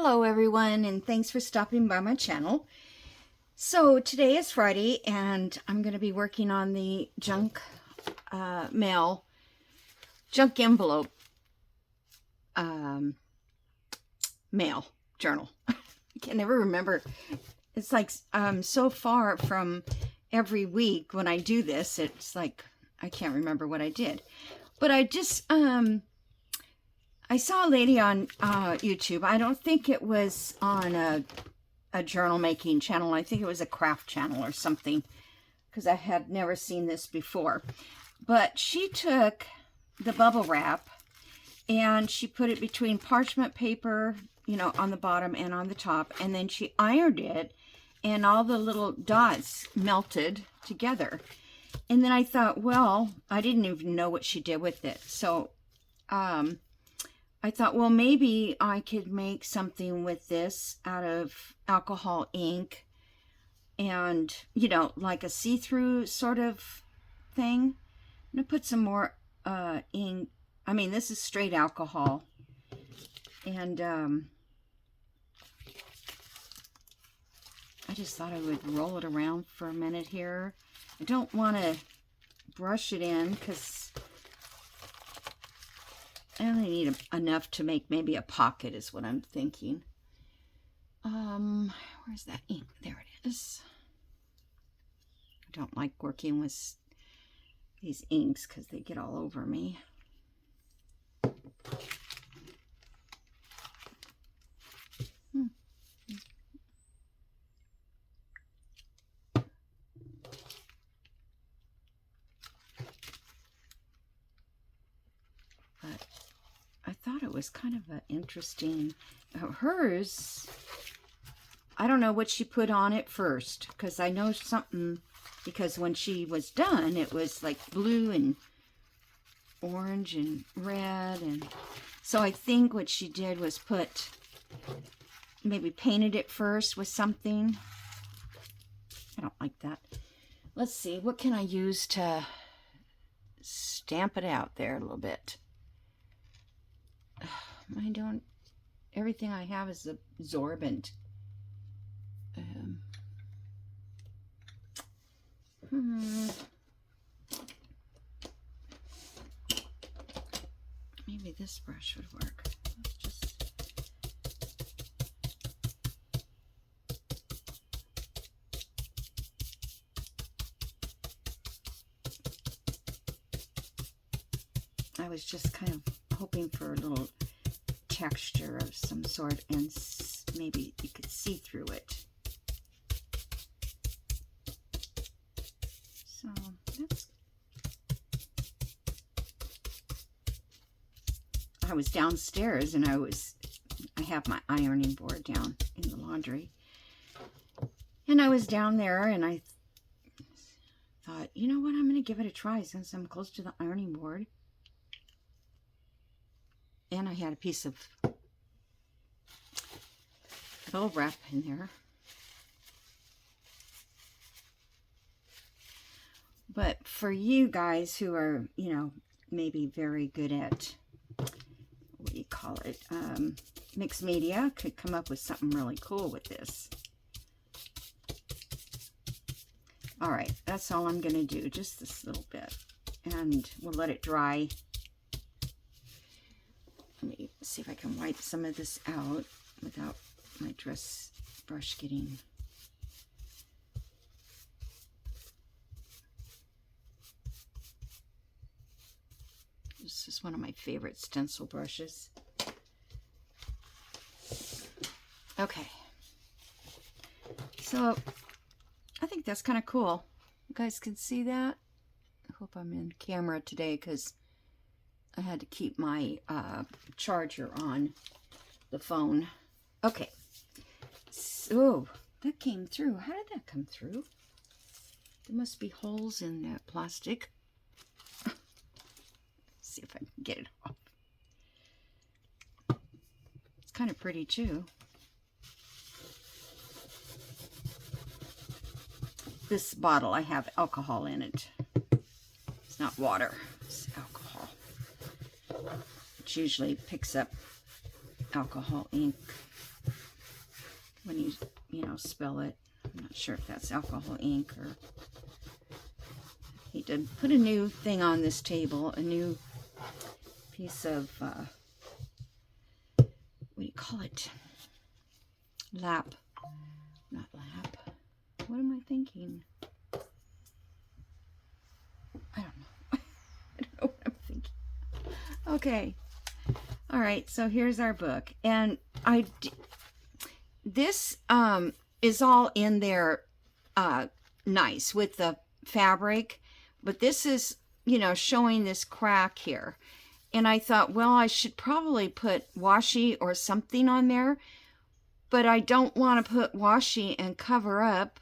Hello everyone, and thanks for stopping by my channel. So today is Friday and I'm going to be working on the junk envelope mail journal. I can never remember. It's like so far from every week when I do this, it's like I can't remember what I did. But I just I saw a lady on YouTube. I don't think it was on a journal making channel. I think it was a craft channel or something, because I had never seen this before. But she took the bubble wrap and she put it between parchment paper, you know, on the bottom and on the top, and then she ironed it and all the little dots melted together. And then I thought, well, I didn't even know what she did with it. So I thought, well, maybe I could make something with this out of alcohol ink and, you know, like a see-through sort of thing. I'm going to put some more ink. I mean, this is straight alcohol. And I just thought I would roll it around for a minute here. I don't want to brush it in because I only need enough to make maybe a pocket is what I'm thinking. Where's that ink? There it is. I don't like working with these inks because they get all over me. But I thought it was kind of an interesting, hers, I don't know what she put on it first, because I know something, because when she was done, it was like blue and orange and red, and so I think what she did was maybe painted it first with something. I don't like that. Let's see, what can I use to stamp it out there a little bit? Everything I have is absorbent. Maybe this brush would work. I was just kind of hoping for a little texture of some sort, and maybe you could see through it. So that's. I was downstairs and I have my ironing board down in the laundry, and I was down there and I thought, you know what, I'm going to give it a try since I'm close to the ironing board. And I had a piece of bubble wrap in there. But for you guys who are, you know, maybe very good at, what do you call it, mixed media, could come up with something really cool with this. All right, that's all I'm going to do, just this little bit. And we'll let it dry. Let me see if I can wipe some of this out without my dress brush getting. This is one of my favorite stencil brushes. Okay. So I think that's kind of cool. You guys can see that? I hope I'm in camera today because I had to keep my charger on the phone. Okay. So that came through. How did that come through? There must be holes in that plastic. See if I can get it off. It's kind of pretty too. This bottle, I have alcohol in it. It's not water, it's alcohol. Which usually picks up alcohol ink when you know, spill it. I'm not sure if that's alcohol ink or... He did put a new thing on this table, a new piece of, what do you call it? Lap. Not lap. What am I thinking? I don't know. I don't know what I'm thinking. Okay. All right, so here's our book. And this is all in there nice with the fabric. But this is, you know, showing this crack here. And I thought, well, I should probably put washi or something on there. But I don't want to put washi and cover up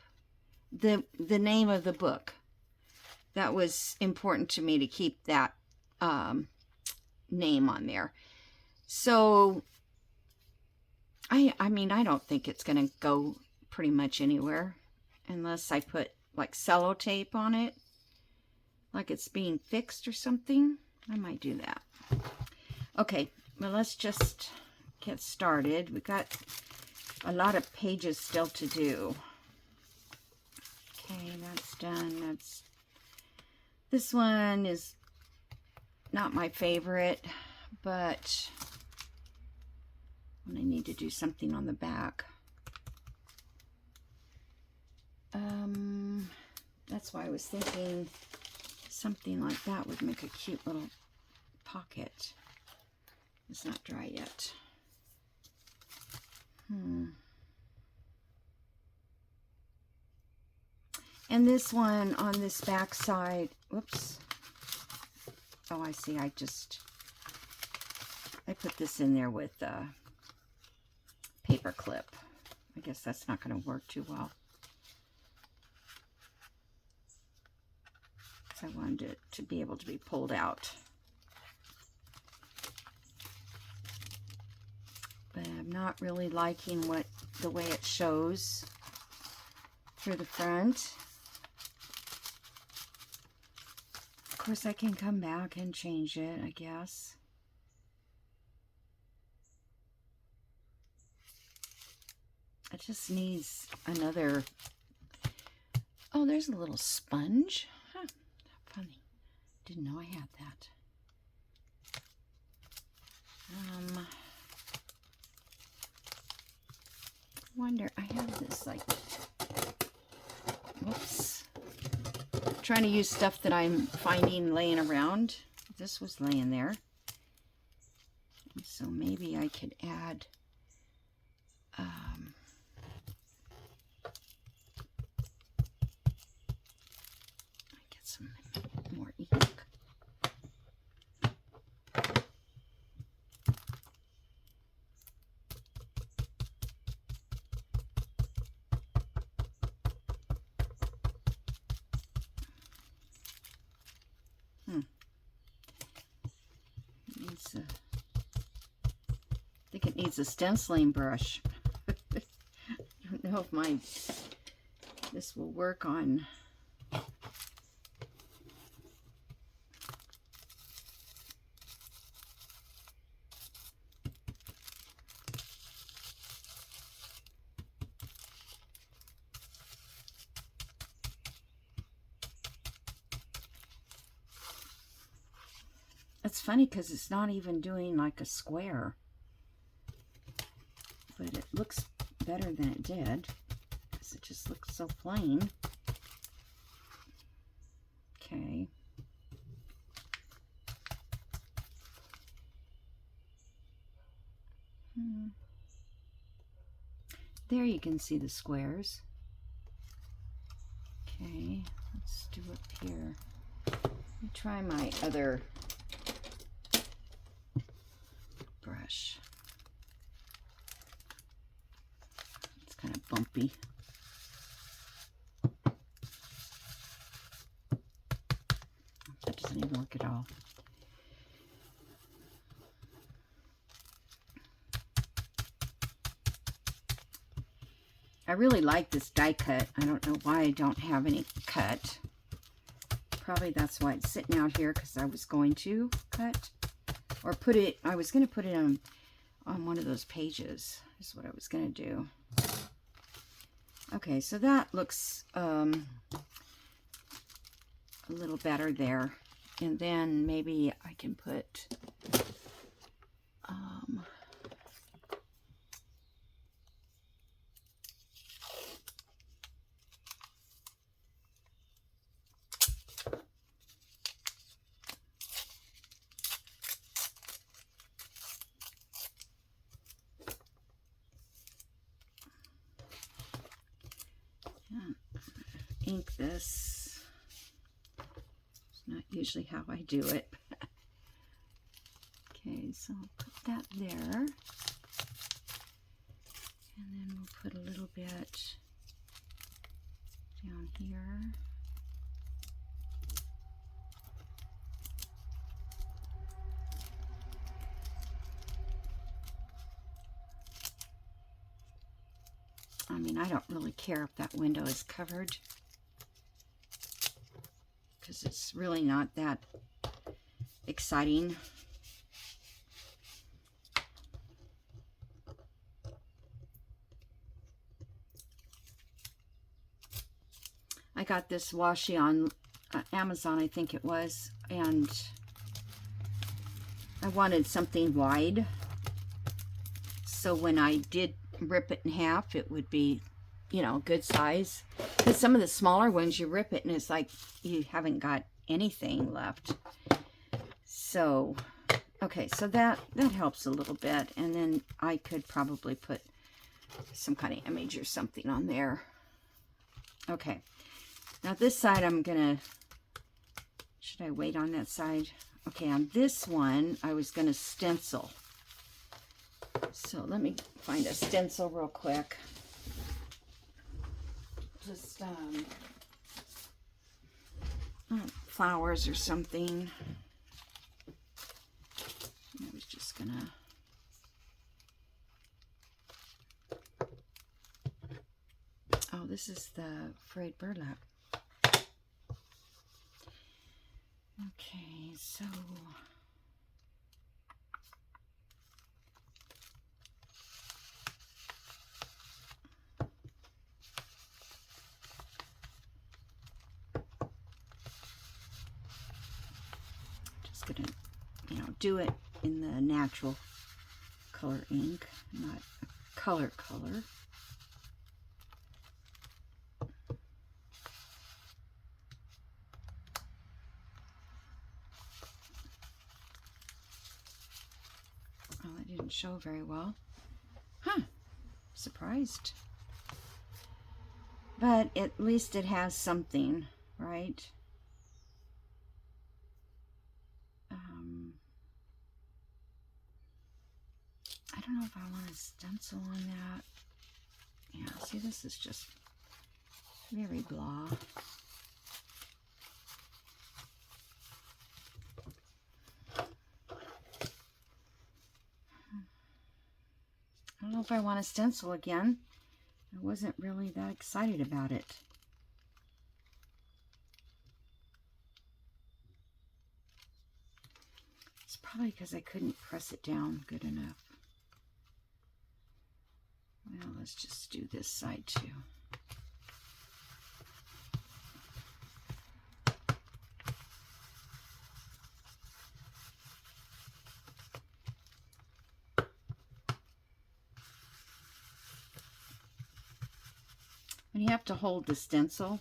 the name of the book. That was important to me to keep that name on there. So, I mean, I don't think it's going to go pretty much anywhere. Unless I put, like, sellotape on it. Like it's being fixed or something. I might do that. Okay, well, let's just get started. We got a lot of pages still to do. Okay, that's done. This one is not my favorite, but I need to do something on the back. That's why I was thinking something like that would make a cute little pocket. It's not dry yet. And this one on this back side, whoops. Oh, I see. I put this in there with a paper clip. I guess that's not going to work too well. I wanted it to be able to be pulled out. But I'm not really liking the way it shows through the front. Of course, I can come back and change it, I guess. It just needs another... Oh, there's a little sponge. Huh. Funny. Didn't know I had that. Wonder, I have this like, whoops. Trying to use stuff that I'm finding laying around. This was laying there. So maybe I could add get some more ink. I think it needs a stenciling brush. I don't know if this will work on. It's funny because it's not even doing like a square. But it looks better than it did because it just looks so plain. Okay. There you can see the squares. Okay, let's do up here. Let me try my other brush. Kind of bumpy. That doesn't even work at all. I really like this die cut. I don't know why I don't have any cut. Probably that's why it's sitting out here, because I was going to cut or put it, I was going to put it on one of those pages is what I was going to do. Okay, so that looks a little better there. And then maybe I can put ink this. It's not usually how I do it. Okay, so I'll put that there. And then we'll put a little bit down here. I mean, I don't really care if that window is covered, because it's really not that exciting. I got this washi on Amazon, I think it was, and I wanted something wide, so when I did rip it in half, it would be, you know, good size. Because some of the smaller ones, you rip it and it's like you haven't got anything left. So, okay, so that helps a little bit. And then I could probably put some kind of image or something on there. Okay, now this side I'm gonna, should I wait on that side? Okay, on this one, I was gonna stencil. So let me find a stencil real quick. Just flowers or something. I was just gonna oh, this is the frayed burlap. Okay, so gonna, you know, do it in the natural color ink, not a color. Oh, that didn't show very well. Huh, surprised. But at least it has something, right? I don't know if I want a stencil on that. Yeah, see, this is just very blah. I don't know if I want a stencil again. I wasn't really that excited about it. It's probably because I couldn't press it down good enough. Well, let's just do this side too. When you have to hold the stencil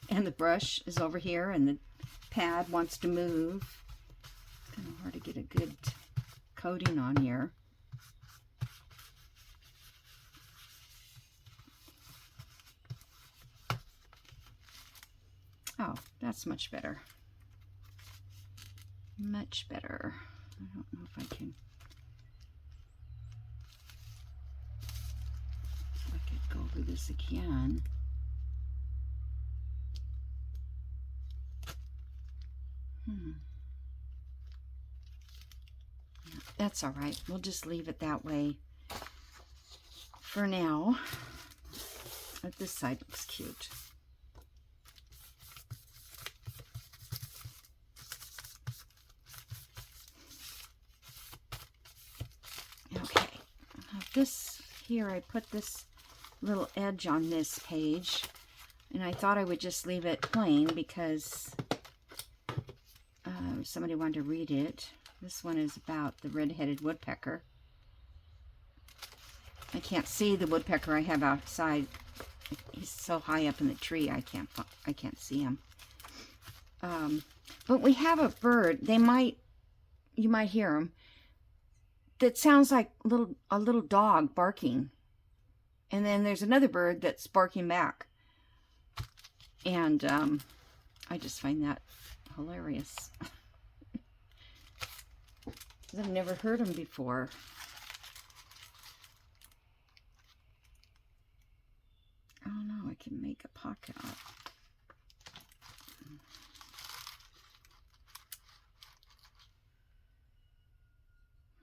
and the brush is over here and the pad wants to move, it's kind of hard to get a good coating on here. Oh, that's much better. Much better. I don't know if I can. I could go over this again. That's all right. We'll just leave it that way for now. But this side looks cute. this here, I put this little edge on this page, and I thought I would just leave it plain because somebody wanted to read it. This one is about the red-headed woodpecker. I can't see the woodpecker I have outside. He's so high up in the tree, I can't see him. But we have a bird. You might hear him. That sounds like a little dog barking. And then there's another bird that's barking back. And I just find that hilarious. I've never heard them before. Oh no, I can make a pocket out.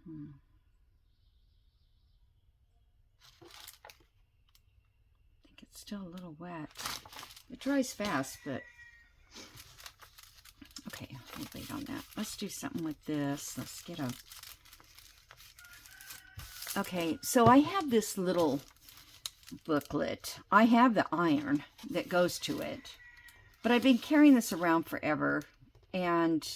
I think it's still a little wet. It dries fast, but okay, I'll wait on that. Let's do something with this. Let's get a... Okay, so I have this little booklet. I have the iron that goes to it, but I've been carrying this around forever, and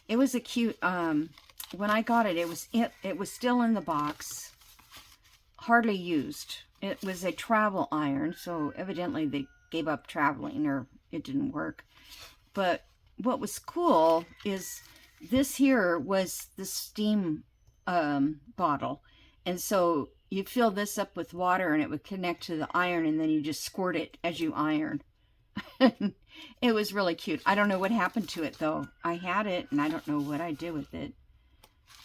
it was a cute... when I got it, it was still in the box, hardly used. It was a travel iron, so evidently they gave up traveling, or it didn't work. But what was cool is this here was the steam bottle, and so you fill this up with water and it would connect to the iron, and then you just squirt it as you iron. It was really cute. I don't know what happened to it though. I had it and I don't know what I did with it.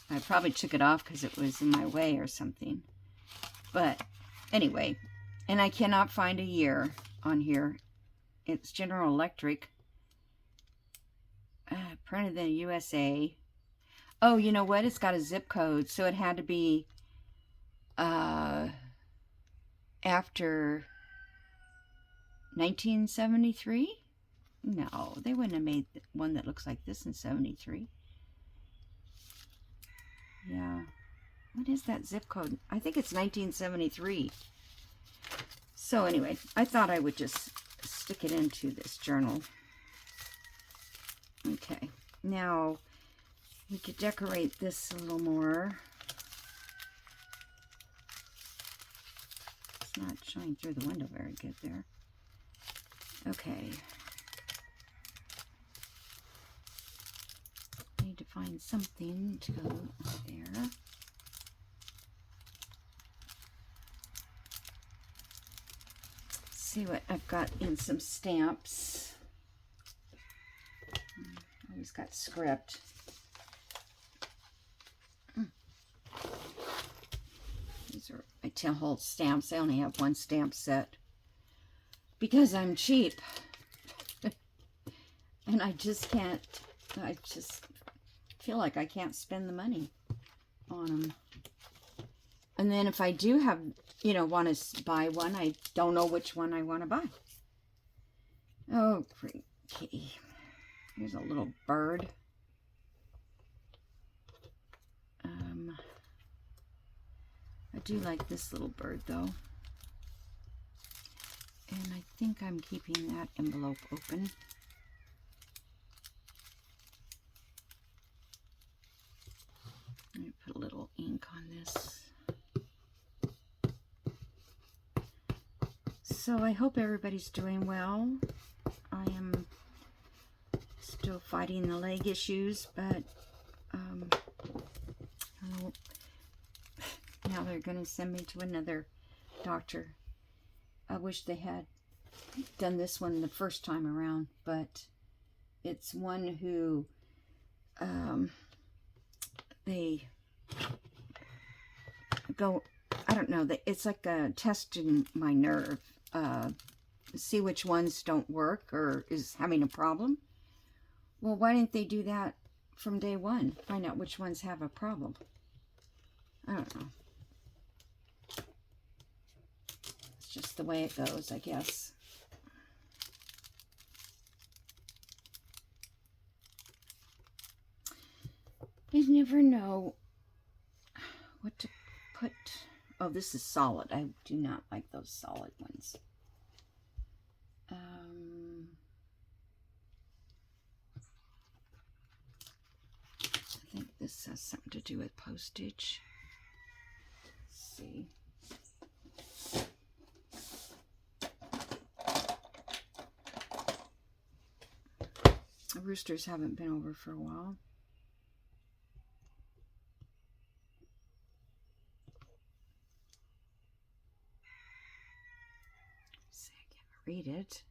I probably took it off because it was in my way or something. But anyway, and I cannot find a year on here. It's General Electric. Printed in the USA. Oh, you know what? It's got a zip code, so it had to be after 1973? No, they wouldn't have made one that looks like this in 73. Yeah. What is that zip code? I think it's 1973. So anyway, I thought I would just stick it into this journal. Okay. Now, we could decorate this a little more. It's not showing through the window very good there. Okay. Need to find something to go there. See what I've got in some stamps. Always got script. These are my 10-hole stamps. I only have one stamp set because I'm cheap. And I just can't, I just feel like I can't spend the money on them. And then if I do have, you know, want to buy one, I don't know which one I want to buy. Oh, great. Okay. Here's a little bird. I do like this little bird, though. And I think I'm keeping that envelope open. Let me put a little ink on this. So I hope everybody's doing well. I am still fighting the leg issues, but now they're going to send me to another doctor. I wish they had done this one the first time around, but it's one who they go, I don't know, it's like a testing my nerve, see which ones don't work or is having a problem. Well, why didn't they do that from day one? Find out which ones have a problem. I don't know. It's just the way it goes, I guess. You never know what to put Oh, this is solid. I do not like those solid ones. I think this has something to do with postage. Let's see. The roosters haven't been over for a while. Let's see, I can't read it.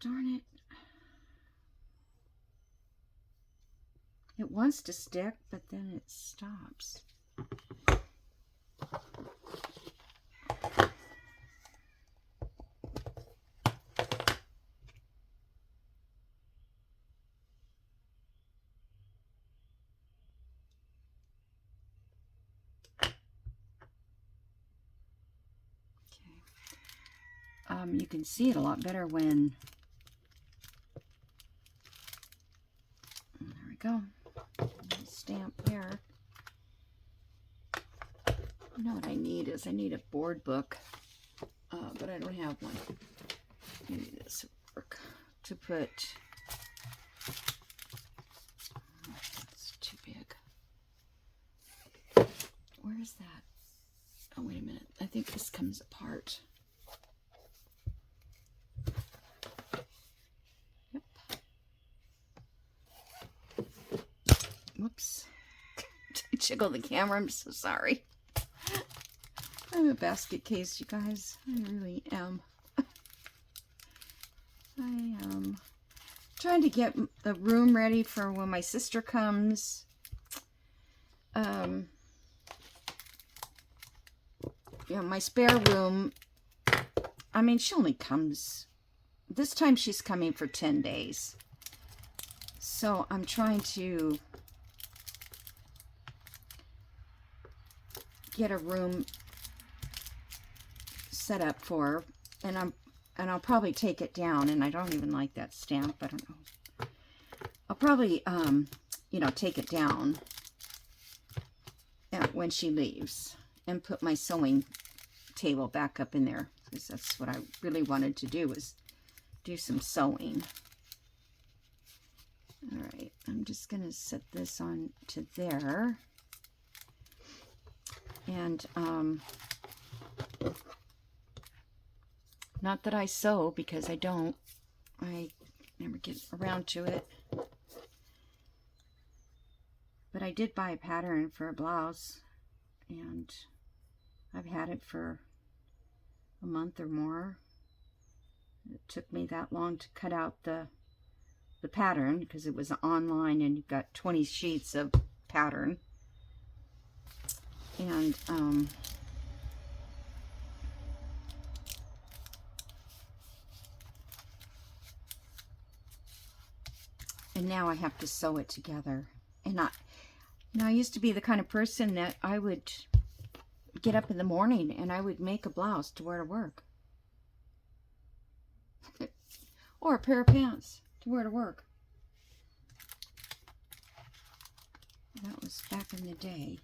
Darn it. It wants to stick, but then it stops. You can see it a lot better when, there we go, stamp there. You know what I need is I need a board book, but I don't have one. Maybe this will work to put, it's too big. Where is that? Oh, wait a minute. I think this comes apart. Whoops. I jiggled the camera. I'm so sorry. I'm a basket case, you guys. I really am. I am trying to get the room ready for when my sister comes. You know, my spare room, I mean, she only comes, this time she's coming for 10 days. So I'm trying to get a room set up for her, and I'll probably take it down, and I don't even like that stamp. I don't know. I'll probably you know, take it down when she leaves and put my sewing table back up in there, because that's what I really wanted to do, was do some sewing. All right, I'm just going to set this on to there. And not that I sew, because I don't. I never get around to it. But I did buy a pattern for a blouse, and I've had it for a month or more. It took me that long to cut out the pattern, because it was online and you've got 20 sheets of pattern. And now I have to sew it together. And I used to be the kind of person that I would get up in the morning and I would make a blouse to wear to work. Or a pair of pants to wear to work. That was back in the day.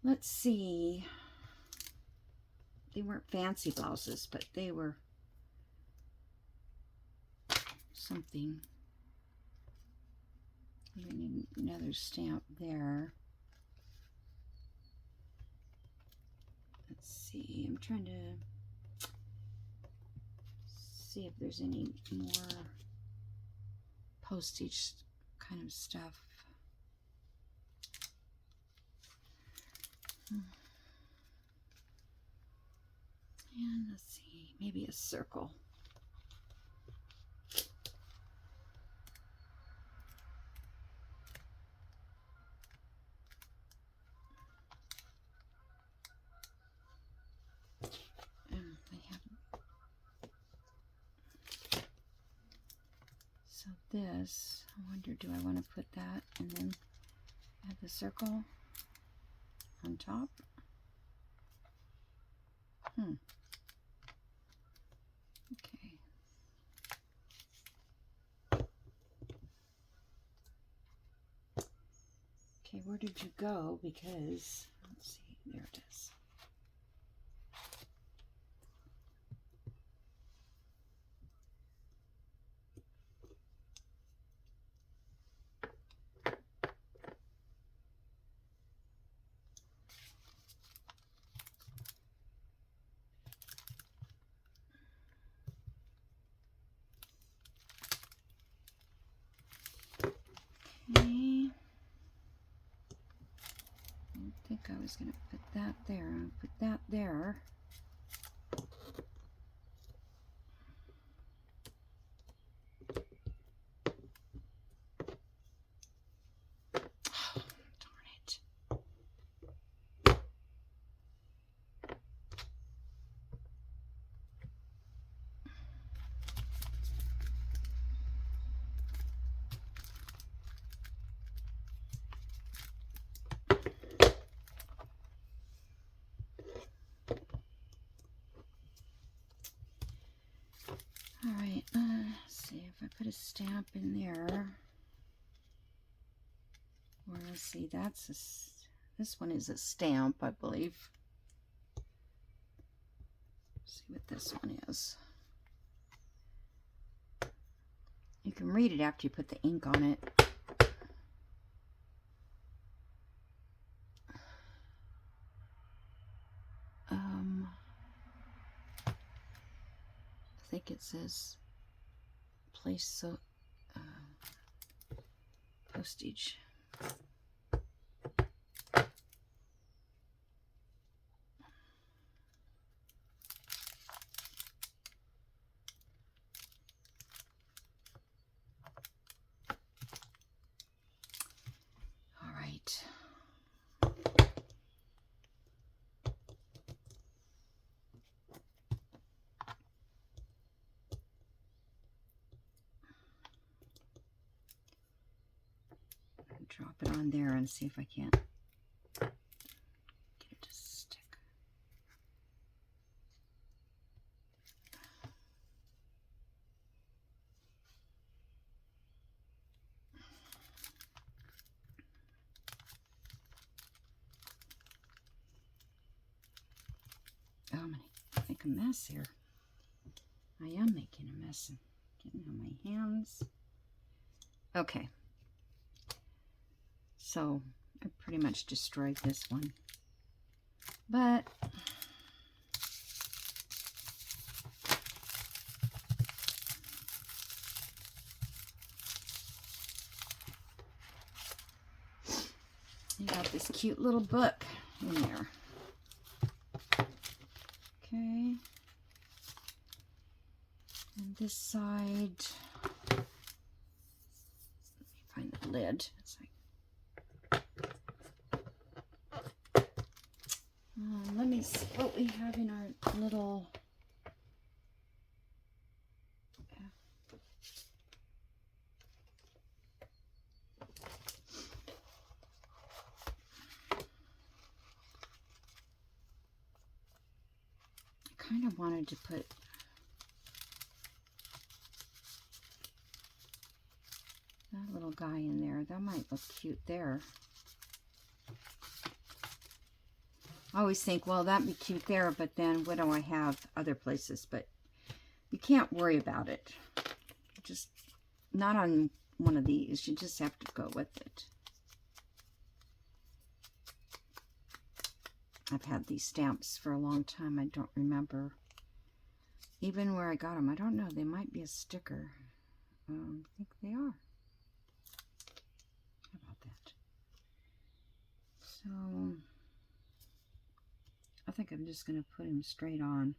Let's see. They weren't fancy blouses, but they were something. We need another stamp there. Let's see. I'm trying to see if there's any more postage kind of stuff. And let's see, maybe a circle. So this, I wonder, do I want to put that and then add the circle on top? Okay. where did you go? Because, let's see, there it is. Okay. I think I was going to put that there. I'll put that there. Oh, darn it. All right, let's see if I put a stamp in there. Or let's see, that's this one is a stamp, I believe. Let's see what this one is. You can read it after you put the ink on it. I think it says place so postage. All right. Drop it on there and see if I can't get it to stick. Oh, I'm gonna make a mess here. I am making a mess and getting on my hands. Okay. So I pretty much destroyed this one, but you got this cute little book in there. Okay, and this side, let me find the lid. It's like, let me see what we have in our little, I kind of wanted to put that little guy in there. That might look cute there. I always think, well, that'd be cute there, but then what do I have other places? But you can't worry about it. Just not on one of these. You just have to go with it. I've had these stamps for a long time. I don't remember even where I got them. I don't know. They might be a sticker. I think they are. How about that? So I think I'm just going to put him straight on.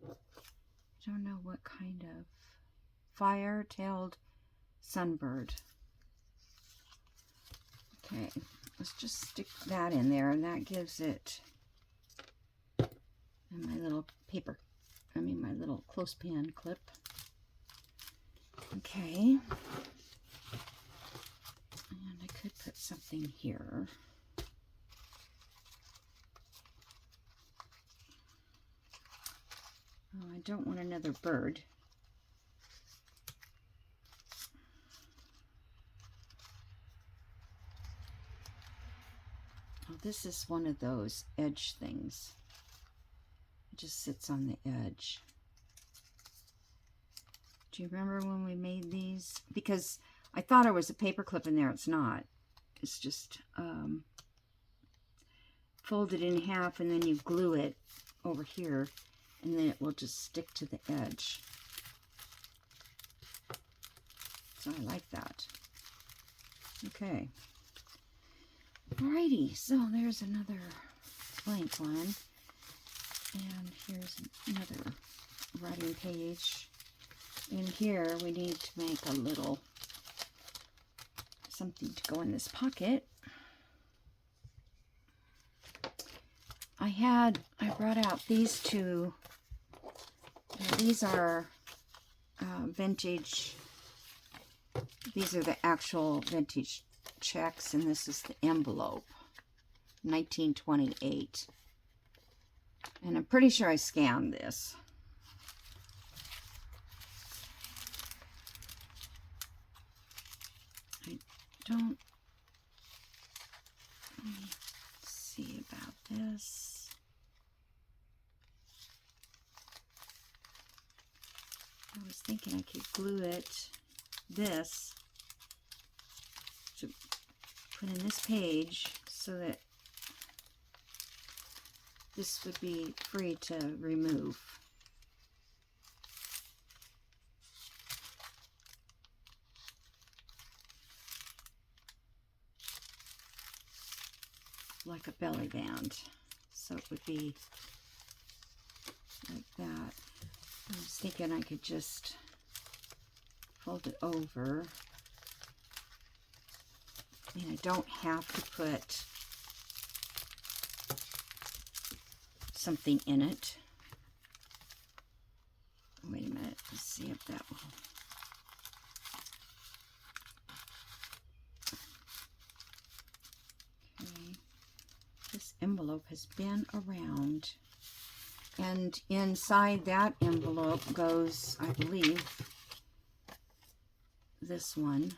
I don't know what kind of fire-tailed sunbird. Okay, let's just stick that in there, and that gives it, and my little paper, my little clothespin clip. Okay, and I could put something here. Oh, I don't want another bird. this is one of those edge things. It just sits on the edge. Do you remember when we made these? Because I thought there was a paper clip in there. It's not. It's just folded in half, and then you glue it over here, and then it will just stick to the edge. So I like that. Okay. Alrighty, so there's another blank one. And here's another writing page. In here we need to make a little something to go in this pocket. I brought out these two. These are vintage. These are the actual vintage checks, and this is the envelope, 1928. And I'm pretty sure I scanned this. I don't see about this. I was thinking I could glue this to put in this page so that this would be free to remove. Like a belly band. So it would be like that. I was thinking I could just fold it over. And I don't have to put something in it. Wait a minute, let's see if that will. Okay, this envelope has been around, and inside that envelope goes, I believe, this one.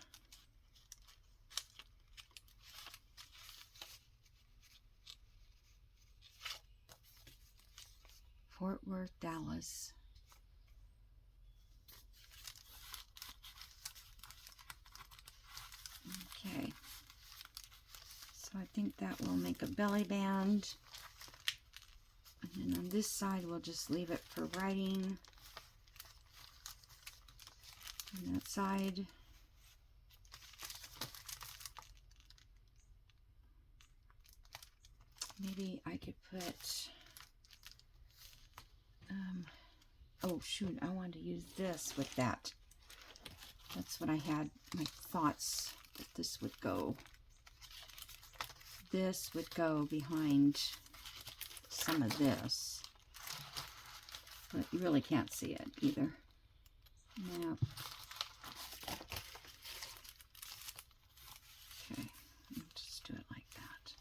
Fort Worth, Dallas. Okay. So I think that will make a belly band. And then on this side, we'll just leave it for writing. And that side. Maybe I could put... oh shoot, I wanted to use this with that. That's what I had, my thoughts that this would go. This would go behind some of this. But you really can't see it either. Yeah. Okay, I'll just do it like that.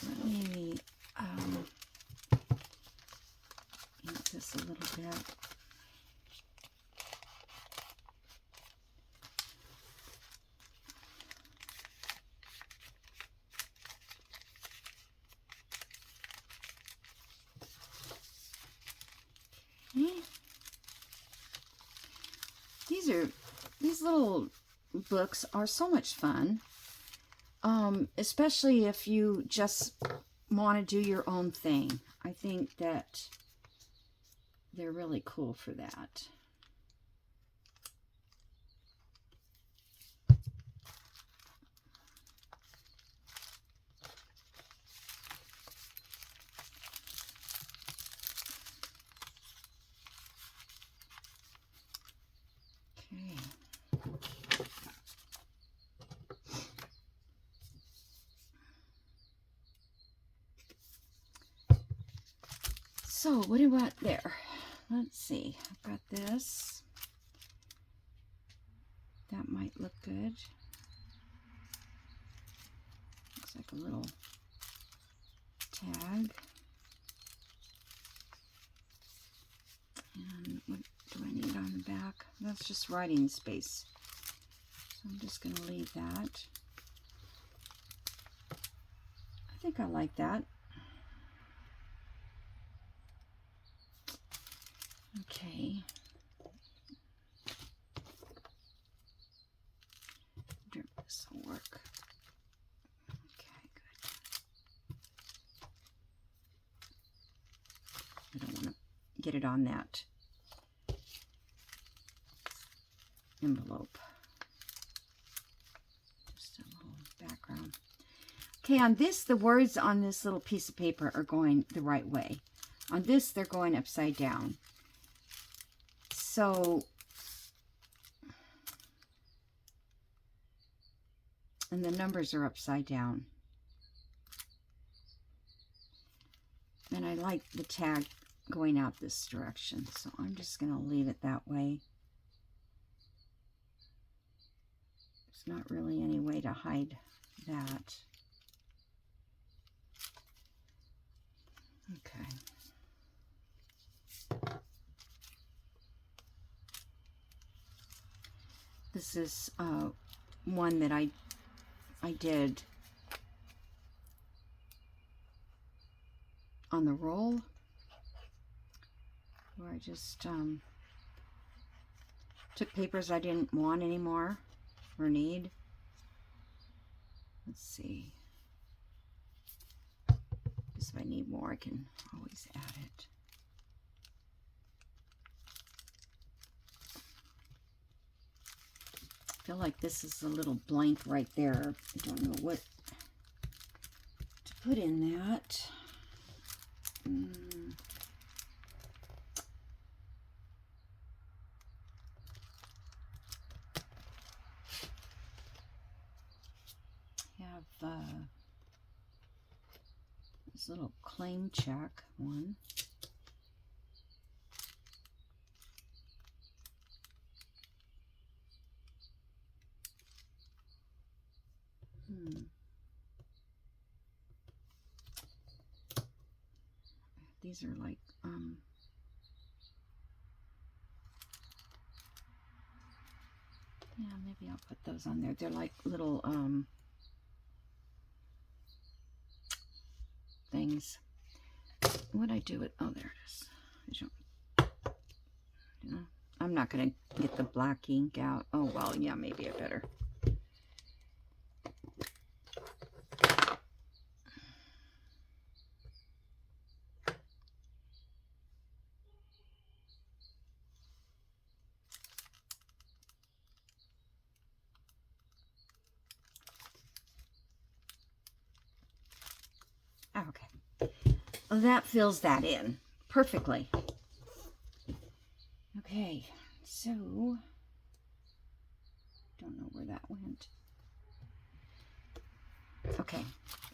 Let me ink this a little bit. Okay. These little books are so much fun. Especially if you just want to do your own thing. I think that they're really cool for that. Okay. So, what do you want there? Let's see. I've got this. That might look good. Looks like a little tag. And what do I need on the back? That's just writing space. I'm just going to leave that. I think I like that. Okay. This will work. Okay, good. I don't want to get it on that envelope. Just a little background. Okay, on this, the words on this little piece of paper are going the right way. On this, they're going upside down. So, and the numbers are upside down. And I like the tag going out this direction, so I'm just going to leave it that way. There's not really any way to hide that. Okay. This is one that I did on the roll, where I just took papers I didn't want anymore or need. Let's see. If I need more, I can always add it. I feel like this is a little blank right there. I don't know what to put in that. Have this little claim check one. These are like yeah, maybe I'll put those on there. They're like little things. What I do with, oh, there it is. You know, I'm not gonna get the black ink out. Oh well, yeah, maybe I better. Okay, well, that fills that in perfectly. Okay, so don't know where that went. Okay,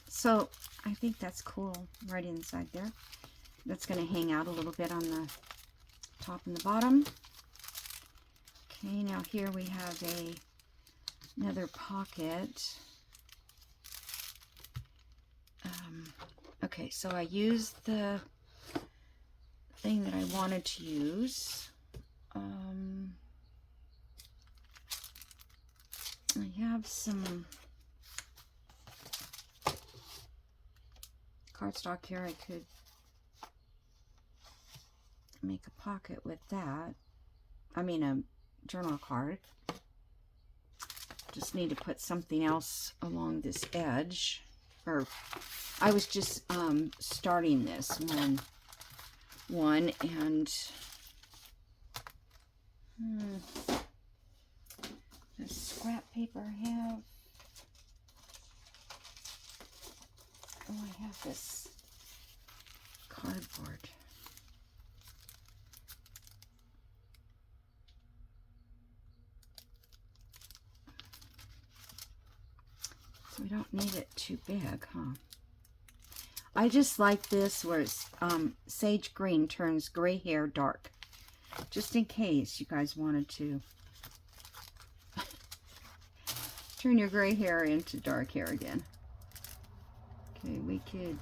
so I think that's cool right inside there. That's going to hang out a little bit on the top and the bottom. Okay, now here we have another pocket. Okay, so I used the thing that I wanted to use. I have some cardstock here. I could make a pocket with that. I mean a journal card. Just need to put something else along this edge. Or I was just starting this one and the scrap paper I have. Oh, I have this cardboard. So we don't need it too big, huh? I just like this where it's sage green turns gray hair dark. Just in case you guys wanted to turn your gray hair into dark hair again. Okay, we could,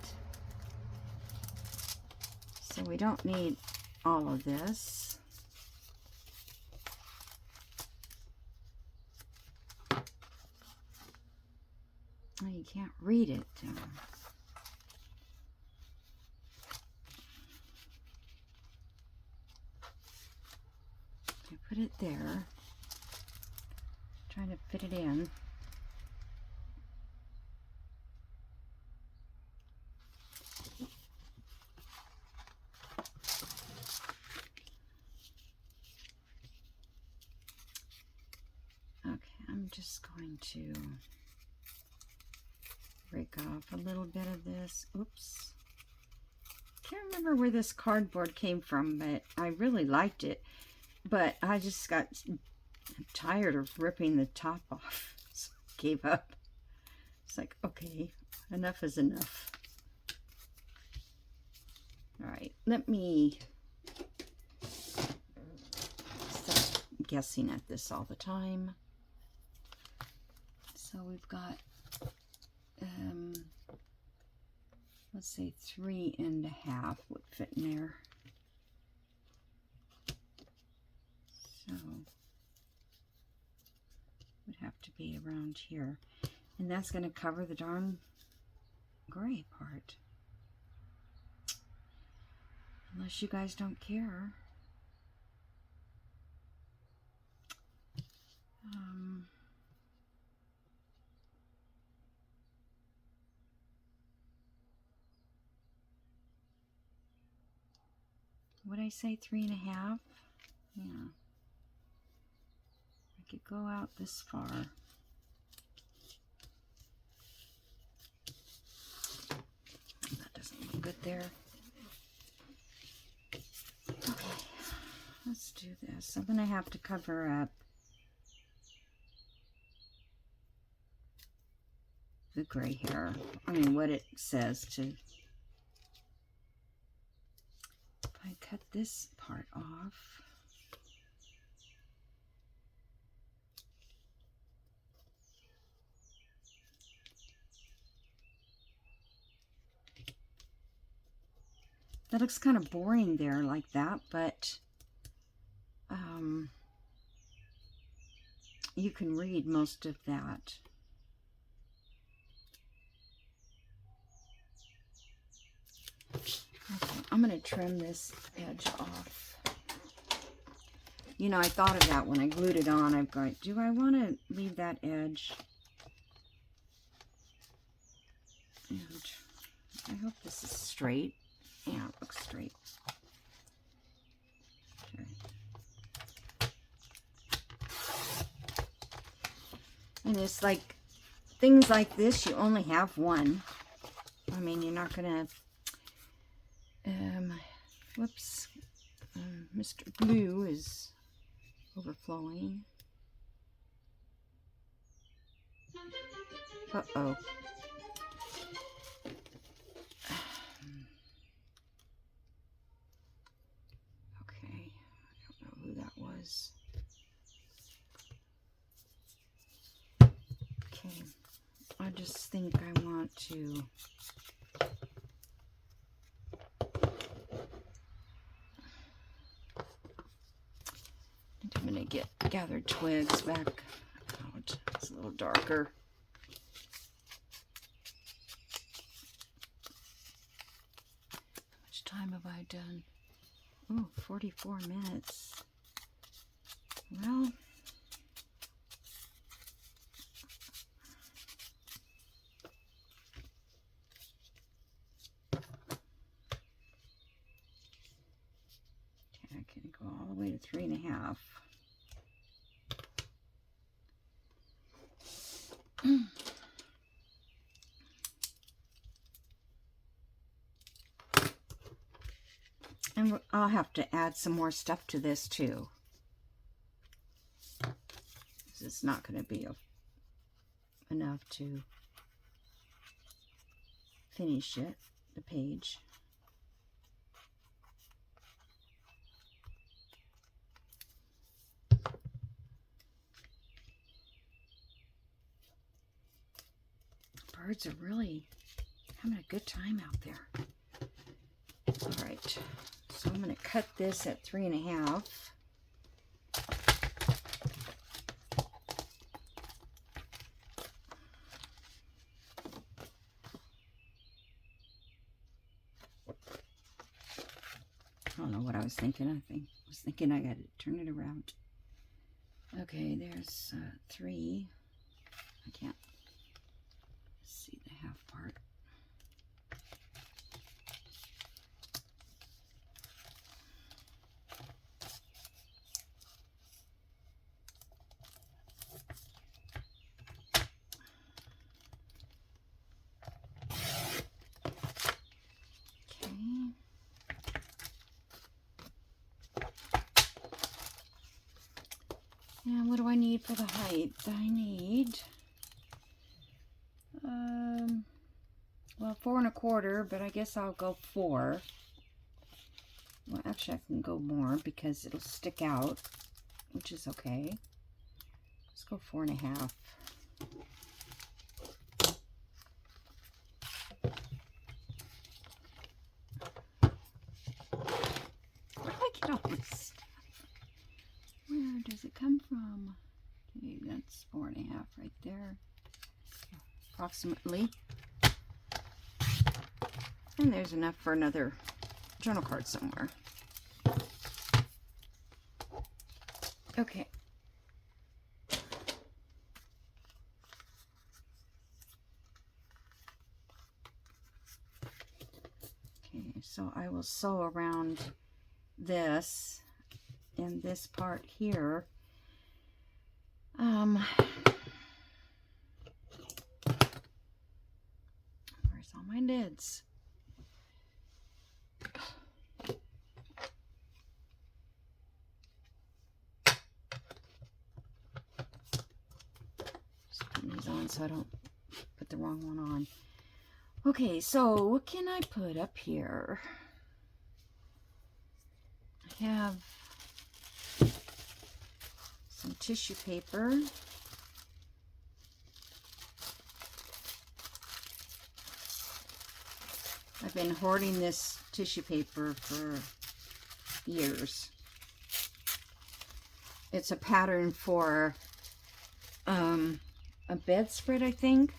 so we don't need all of this. can't read it. I put it there. Trying to fit it in. Okay, I'm just going to break off a little bit of this. Oops. Can't remember where this cardboard came from, but I really liked it. But I just got tired of ripping the top off, so I gave up. It's like, okay, enough is enough. All right, let me stop guessing at this all the time. So we've got, let's say 3.5 would fit in there. So would have to be around here. And that's going to cover the darn gray part. Unless you guys don't care. Would I say 3.5? Yeah. I could go out this far. That doesn't look good there. Okay, let's do this. I'm going to have to cover up the gray hair. I mean, what it says to... If I cut this part off... That looks kind of boring there like that, but you can read most of that. Okay, I'm going to trim this edge off. You know, I thought of that when I glued it on. I'm going, do I want to leave that edge? And I hope this is straight. Yeah, it looks straight. Okay. And it's like, things like this, you only have one. I mean, you're not going to, whoops, Mr. Glue is overflowing. Uh-oh. Okay, I just think I want to I'm going to get gathered twigs back out. It's a little darker. How much time have I done? Oh, 44 minutes. Well, I can go all the way to 3.5. And I'll have to add some more stuff to this too. It's not going to be enough to finish it, the page. Birds are really having a good time out there. All right, so I'm going to cut this at 3.5. don't know what I was thinking. I was thinking I got to turn it around. Okay, there's 3. I can't see the half part. And what do I need for the height? I need, well, 4 1/4, but I guess I'll go 4. Well, actually, I can go more because it'll stick out, which is okay. Let's go 4 1/2. Where do I get all this stuff? Where does it come from? Okay, that's 4 1/2 right there, approximately. And there's enough for another journal card somewhere. Okay. Okay, so I will sew around this and this part here. Where's all my lids? Just putting these on so I don't put the wrong one on. Okay, so what can I put up here? I have some tissue paper. I've been hoarding this tissue paper for years. It's a pattern for a bedspread, I think.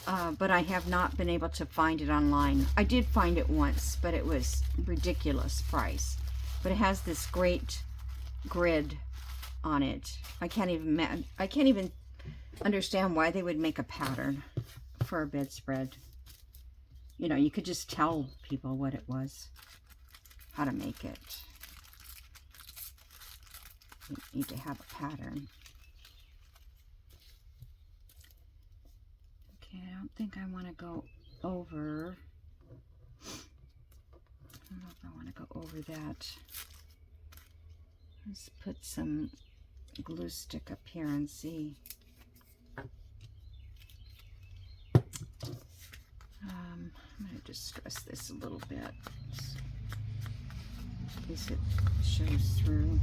But I have not been able to find it online. I did find it once, but it was ridiculous price. But it has this great grid on it. I can't even understand why they would make a pattern for a bedspread. You know, you could just tell people what it was, how to make it. You need to have a pattern. Okay, I don't think I want to go over. I don't know if I want to go over that. Let's put some glue stick up here and see. I'm going to just stress this a little bit in case it shows through.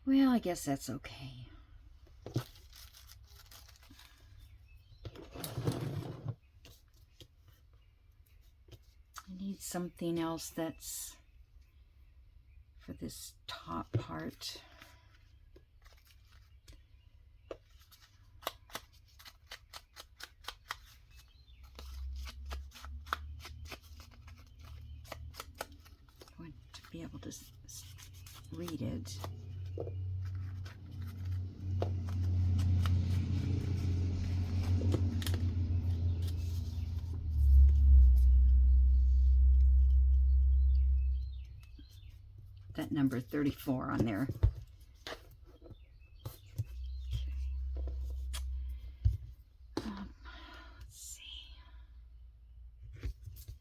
Well, I guess that's okay. I need something else that's for this top part. I want to be able to read it. That number 34 on there.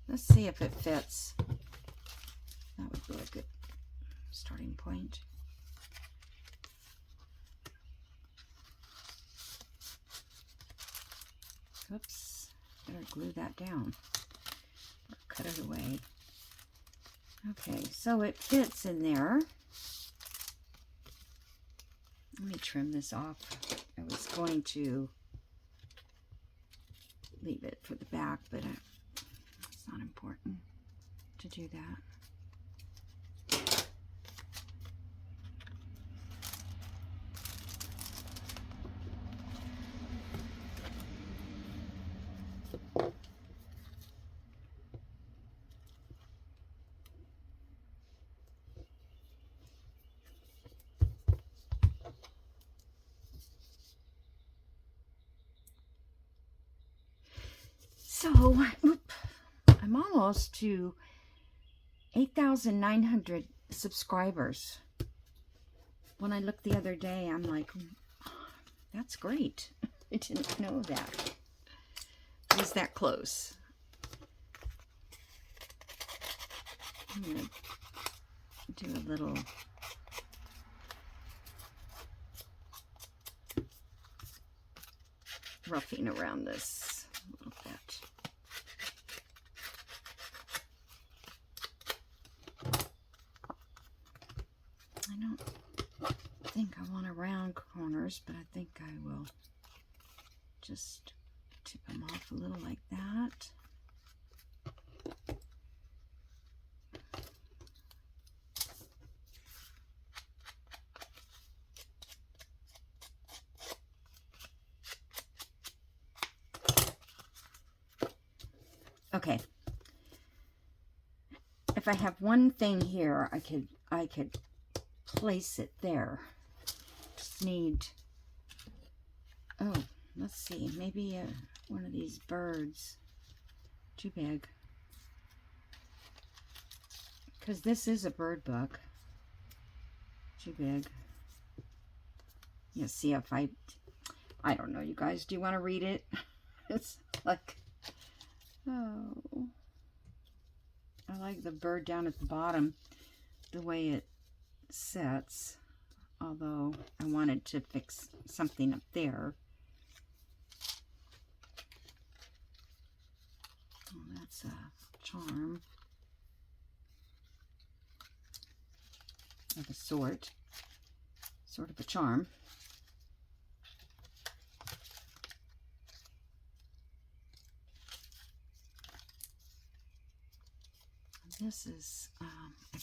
Let's see if it fits. That would also a good starting point. Oops, better glue that down or cut it away. Okay, so it fits in there. Let me trim this off. I was going to leave it for the back, but it's not important to do that. So, I'm almost to 8,900 subscribers. When I looked the other day, I'm like, that's great. I didn't know that. It was that close. I'm going to do a little roughing around this a little bit. I don't think I want to round corners, but I think I will just tip them off a little like that. Okay. If I have one thing here, I could place it there. Just need, oh, let's see, maybe one of these birds. Too big. Because this is a bird book. Too big. Yeah, see if I don't know, you guys, do you want to read it? It's like, oh, I like the bird down at the bottom, the way it sets, although I wanted to fix something up there. Oh, that's a charm of a sort of a charm. This is, I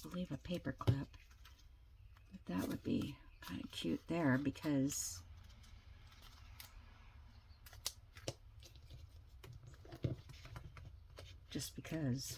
believe, a paper clip. But that would be kind of cute there because just because.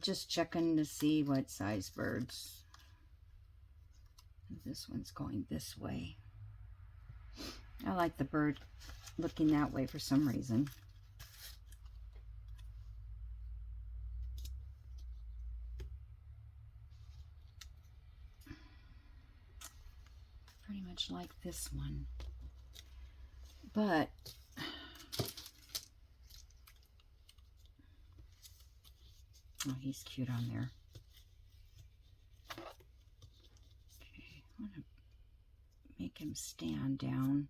Just checking to see what size birds. This one's going this way. I like the bird looking that way for some reason. Pretty much like this one. But oh, he's cute on there. Okay, I want to make him stand down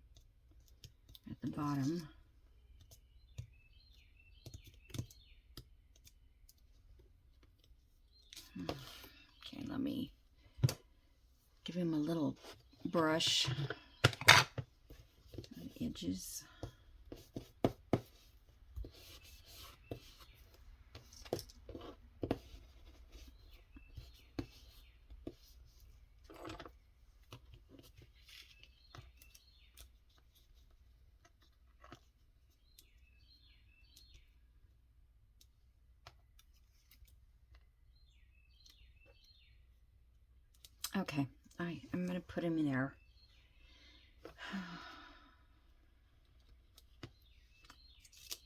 at the bottom. Okay, let me give him a little brush on the edges. Okay, I'm going to put him in there.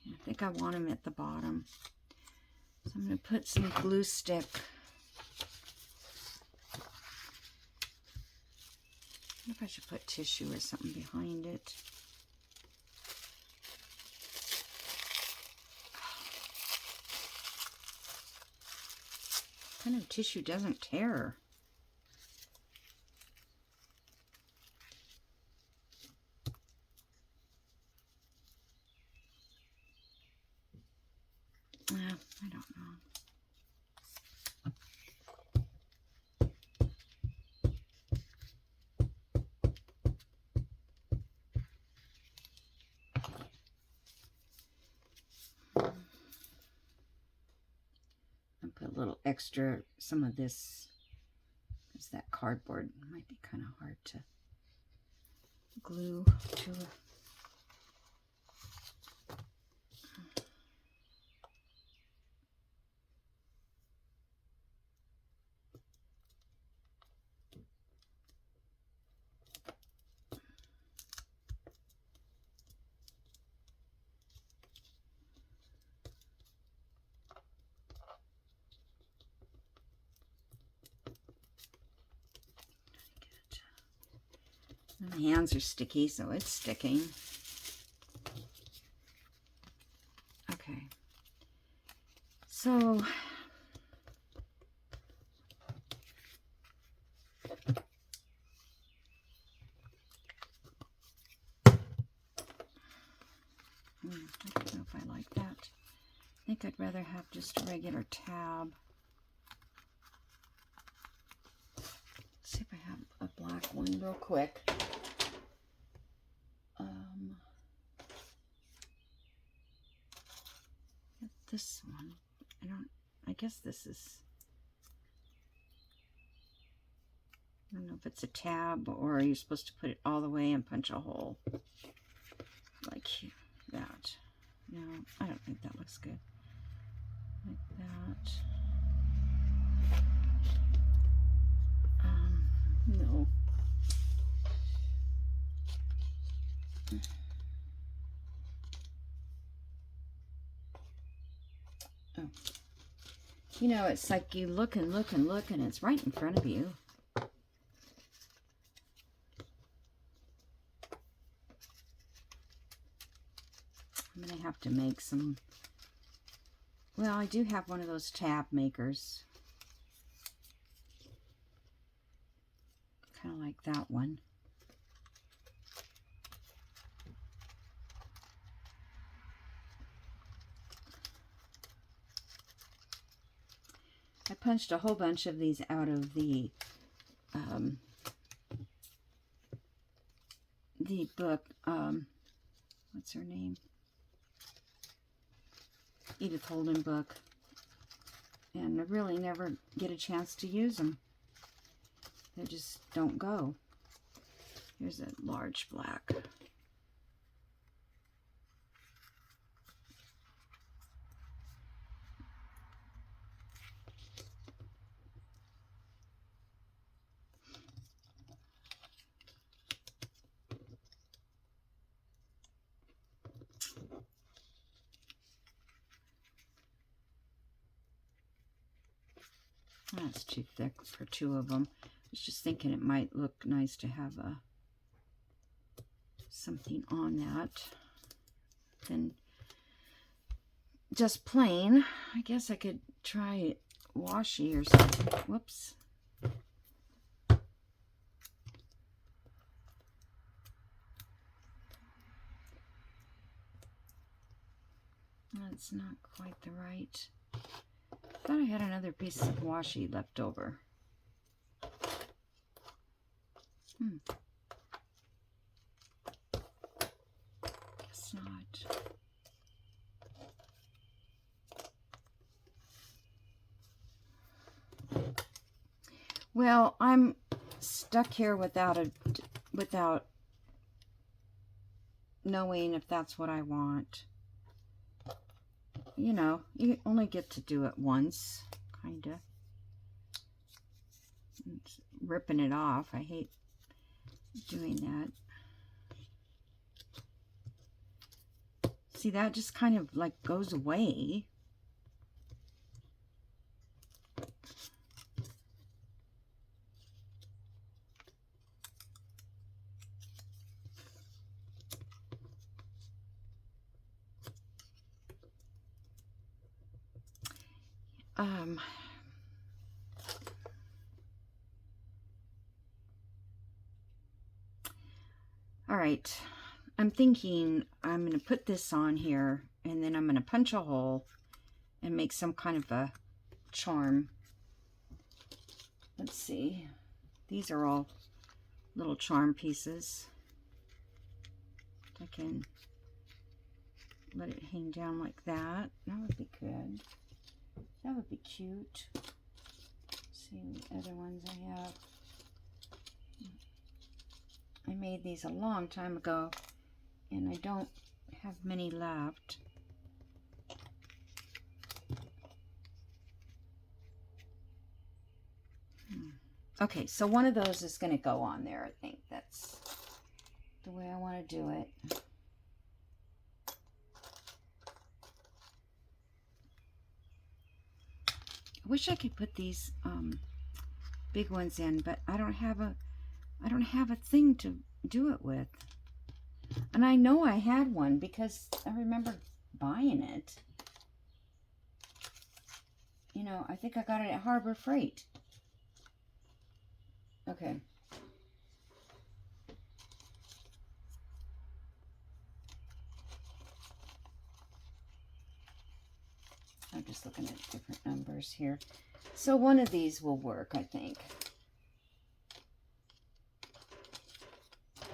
I think I want him at the bottom. So I'm going to put some glue stick. I wonder if I should put tissue or something behind it. What kind of tissue doesn't tear? I don't know. I'll put a little extra, some of this, because that cardboard might be kind of hard to glue to. My hands are sticky, so it's sticking. Okay. So I don't know if I like that. I think I'd rather have just a regular tab. Let's see if I have a black one real quick. This one, I guess this is, I don't know if it's a tab or are you supposed to put it all the way and punch a hole like that. No, I don't think that looks good. Like that. No. Oh. You know, it's like you look and look and look and it's right in front of you. I'm going to have to make some, well, I do have one of those tab makers. Kind of like that one. I punched a whole bunch of these out of the book, what's her name? Edith Holden book. And I really never get a chance to use them. They just don't go. Here's a large black. That's too thick for two of them. I was just thinking it might look nice to have something on that. Then just plain. I guess I could try washi or something. Whoops. That's not quite the right. I thought I had another piece of washi left over. Guess not. Well, I'm stuck here without knowing if that's what I want. You know, you only get to do it once, kind of. ripping it off. I hate doing that. See, that just kind of like goes away. All right, I'm thinking I'm going to put this on here, and then I'm going to punch a hole and make some kind of a charm. Let's see. These are all little charm pieces. I can let it hang down like that. That would be good. That would be cute. Let's see the other ones I have. I made these a long time ago, and I don't have many left. Okay, so one of those is going to go on there. I think that's the way I want to do it. I wish I could put these big ones in, but I don't have a thing to do it with. And I know I had one because I remember buying it. You know, I think I got it at Harbor Freight. Okay. I'm just looking at different numbers here. So one of these will work, I think.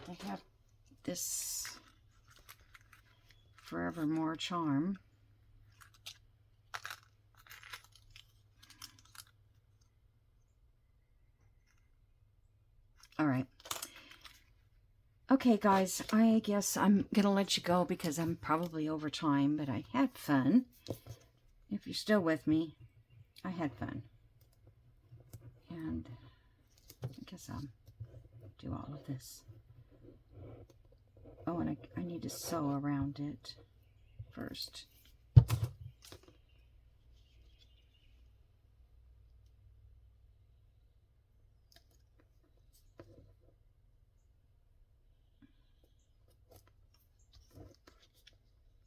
I have this Forevermore charm. All right. Okay, guys, I guess I'm going to let you go because I'm probably over time, but I had fun. If you're still with me, I had fun. And I guess I'll do all of this. Oh, and I need to sew around it first.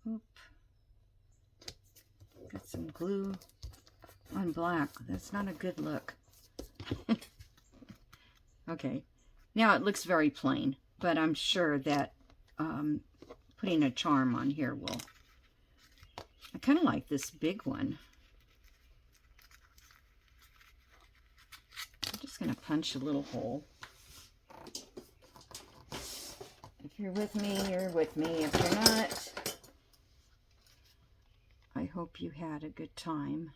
Oop. Got some glue on black. That's not a good look. Okay. Now it looks very plain, but I'm sure that putting a charm on here will... I kind of like this big one. I'm just going to punch a little hole. If you're with me, you're with me. If you're not, I hope you had a good time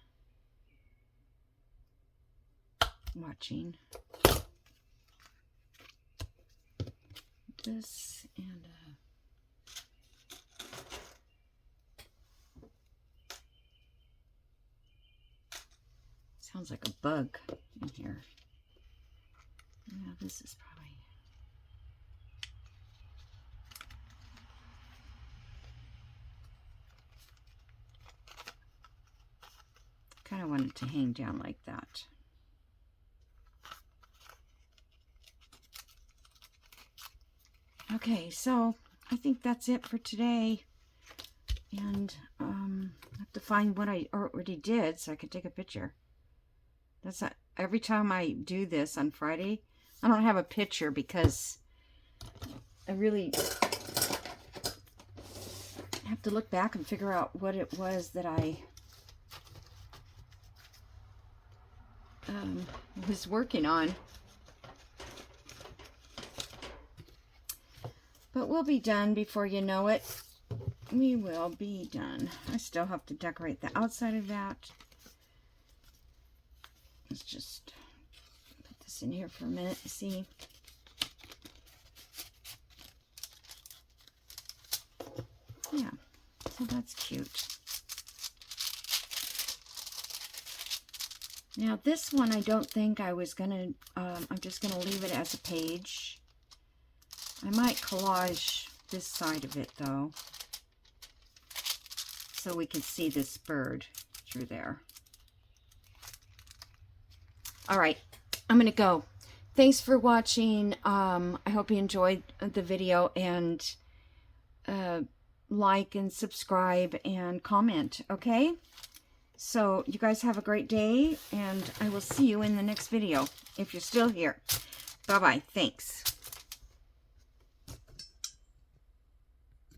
watching this. And sounds like a bug in here. Yeah, this is probably... kind of want it to hang down like that. Okay, so I think that's it for today. And I have to find what I already did so I could take a picture. That's not, every time I do this on Friday, I don't have a picture because I really have to look back and figure out what it was that I was working on. But we'll be done before you know it. We will be done. I still have to decorate the outside of that. Let's just put this in here for a minute to see. Yeah, so that's cute. Now this one, I don't think I was gonna, I'm just gonna leave it as a page. I might collage this side of it though, so we can see this bird through there. All right, I'm gonna go. Thanks for watching. I hope you enjoyed the video, and like and subscribe and comment, okay? So you guys have a great day, and I will see you in the next video if you're still here. Bye-bye. Thanks.